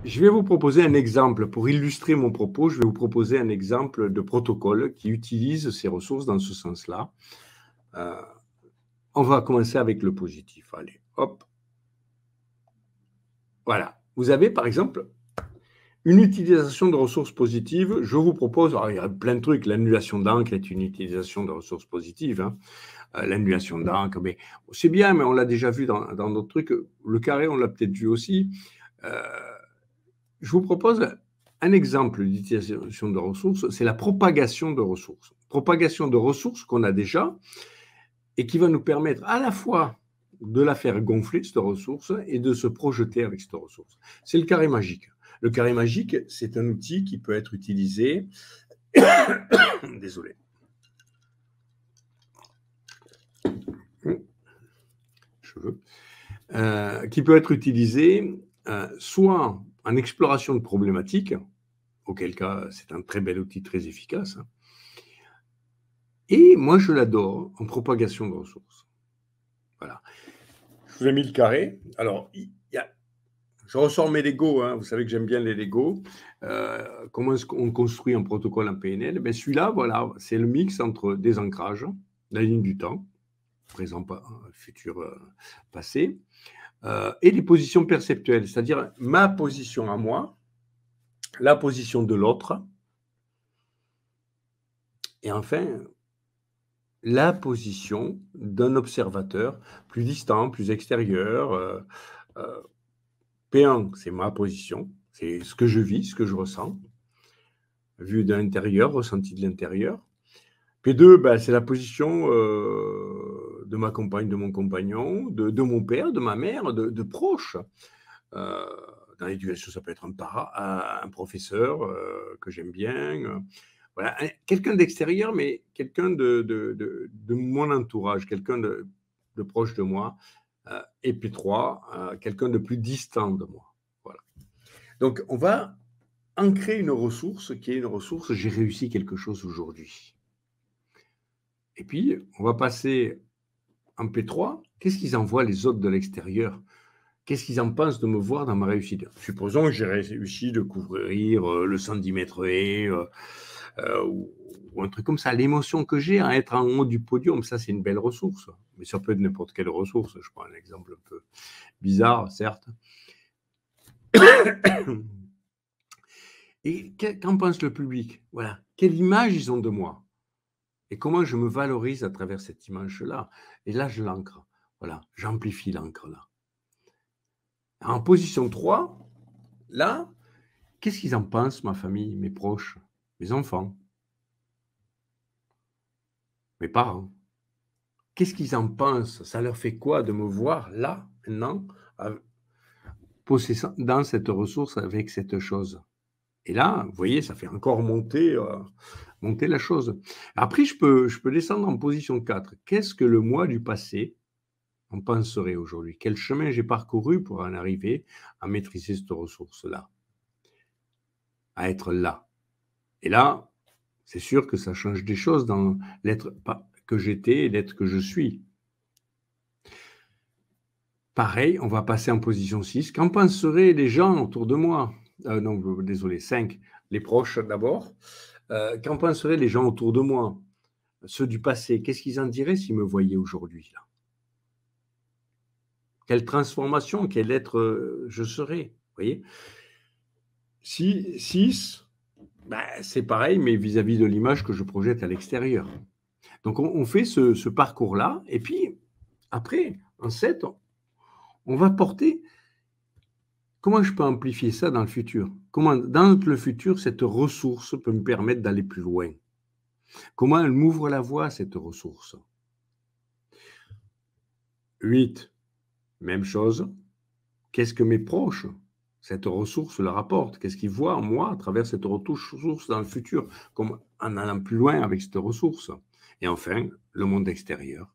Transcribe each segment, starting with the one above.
Je vais vous proposer un exemple. Pour illustrer mon propos, je vais vous proposer un exemple de protocole qui utilise ces ressources dans ce sens-là. On va commencer avec le positif. Allez, hop. Voilà. Vous avez, par exemple, une utilisation de ressources positives. Je vous propose, alors il y a plein de trucs. L'annulation d'encre est une utilisation de ressources positives. Hein. L'annulation d'encre, mais c'est bien, mais on l'a déjà vu dans d'autres trucs. Le carré, on l'a peut-être vu aussi. Je vous propose un exemple d'utilisation de ressources, c'est la propagation de ressources. Propagation de ressources qu'on a déjà et qui va nous permettre à la fois de la faire gonfler, cette ressource, et de se projeter avec cette ressource. C'est le carré magique. Le carré magique, c'est un outil qui peut être utilisé... Désolé. Cheveux. Qui peut être utilisé soit en exploration de problématiques, auquel cas c'est un très bel outil, très efficace, et moi je l'adore en propagation de ressources. Voilà. Je vous ai mis le carré. Alors, je ressors mes Legos, hein. Vous savez que j'aime bien les Legos. Comment est-ce qu'on construit un protocole en PNL? Ben, celui-là, voilà, c'est le mix entre des ancrages, la ligne du temps, présent, futur, passé, et les positions perceptuelles, c'est-à-dire ma position à moi, la position de l'autre, et enfin, la position d'un observateur plus distant, plus extérieur. P1, c'est ma position, c'est ce que je vis, ce que je ressens, vu de l'intérieur, ressenti de l'intérieur. P2, ben, c'est la position de ma compagne, de mon compagnon, de mon père, de ma mère, de proches. Dans l'éducation, ça peut être un professeur que j'aime bien. Voilà, quelqu'un d'extérieur, mais quelqu'un de mon entourage, quelqu'un de proche de moi. Et P3, quelqu'un de plus distant de moi. Voilà. Donc, on va ancrer une ressource qui est une ressource « j'ai réussi quelque chose aujourd'hui ». Et puis, on va passer en P3. Qu'est-ce qu'ils envoient les autres de l'extérieur? Qu'est-ce qu'ils en pensent de me voir dans ma réussite? Supposons que j'ai réussi de couvrir le 110 mètres haies ou un truc comme ça. L'émotion que j'ai à être en haut du podium, ça, c'est une belle ressource. Mais ça peut être n'importe quelle ressource. Je prends un exemple un peu bizarre, certes. Et qu'en pense le public? Voilà. Quelle image ils ont de moi? Et comment je me valorise à travers cette image-là? Et là, je l'ancre. Voilà, j'amplifie l'encre là. En position 3, là, qu'est-ce qu'ils en pensent, ma famille, mes proches, mes enfants, mes parents? Qu'est-ce qu'ils en pensent? Ça leur fait quoi de me voir là, maintenant, possédant dans cette ressource avec cette chose? Et là, vous voyez, ça fait encore monter la chose. Après, je peux descendre en position 4. Qu'est-ce que le moi du passé en penserait aujourd'hui? Quel chemin j'ai parcouru pour en arriver à maîtriser cette ressource-là, à être là? Et là, c'est sûr que ça change des choses dans l'être que j'étais et l'être que je suis. Pareil, on va passer en position 6. Qu'en penseraient les gens autour de moi? Non, désolé, 5. Les proches d'abord. Qu'en penseraient les gens autour de moi? Ceux du passé, qu'est-ce qu'ils en diraient s'ils me voyaient aujourd'hui, là? Quelle transformation, quel être je serais, vous voyez? 6, ben, c'est pareil, mais vis-à-vis de l'image que je projette à l'extérieur. Donc, on fait ce parcours-là, et puis, après, en 7, on va porter... Comment je peux amplifier ça dans le futur? Comment, dans le futur, cette ressource peut me permettre d'aller plus loin? Comment elle m'ouvre la voie, cette ressource? 8, même chose. Qu'est-ce que mes proches, cette ressource, leur apportent? Qu'est-ce qu'ils voient en moi à travers cette ressource dans le futur, comme en allant plus loin avec cette ressource? Et enfin, le monde extérieur,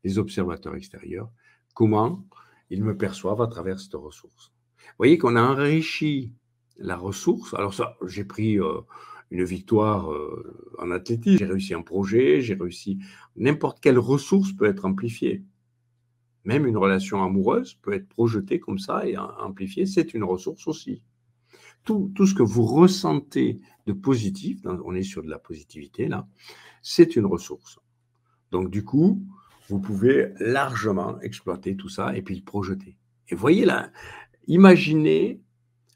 les observateurs extérieurs, comment ils me perçoivent à travers cette ressource. Vous voyez qu'on a enrichi la ressource. Alors ça, j'ai pris une victoire en athlétisme, j'ai réussi un projet, j'ai réussi... N'importe quelle ressource peut être amplifiée. Même une relation amoureuse peut être projetée comme ça et amplifiée, c'est une ressource aussi. tout ce que vous ressentez de positif, on est sur de la positivité là, c'est une ressource. Donc du coup, vous pouvez largement exploiter tout ça et puis le projeter. Et voyez là, imaginez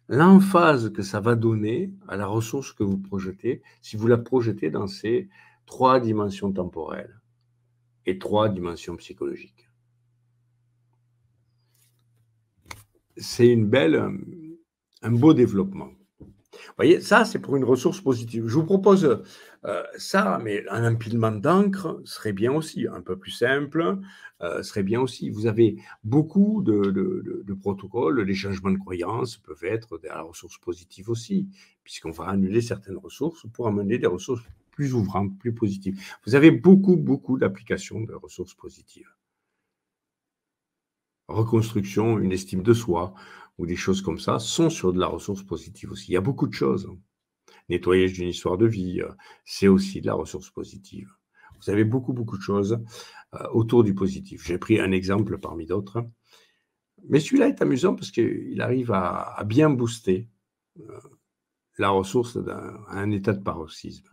l'emphase que ça va donner à la ressource que vous projetez si vous la projetez dans ces 3 dimensions temporelles et 3 dimensions psychologiques. C'est un beau développement. Vous voyez, ça, c'est pour une ressource positive. Je vous propose ça, mais un empilement d'encre serait bien aussi, un peu plus simple, serait bien aussi. Vous avez beaucoup de protocoles, les changements de croyances peuvent être de la ressource positive aussi, puisqu'on va annuler certaines ressources pour amener des ressources plus ouvrantes, plus positives. Vous avez beaucoup d'applications de ressources positives. Reconstruction, une estime de soi, ou des choses comme ça, sont sur de la ressource positive aussi. Il y a beaucoup de choses. Nettoyage d'une histoire de vie, c'est aussi de la ressource positive. Vous avez beaucoup de choses autour du positif. J'ai pris un exemple parmi d'autres. Mais celui-là est amusant parce qu'il arrive à bien booster la ressource à un état de paroxysme.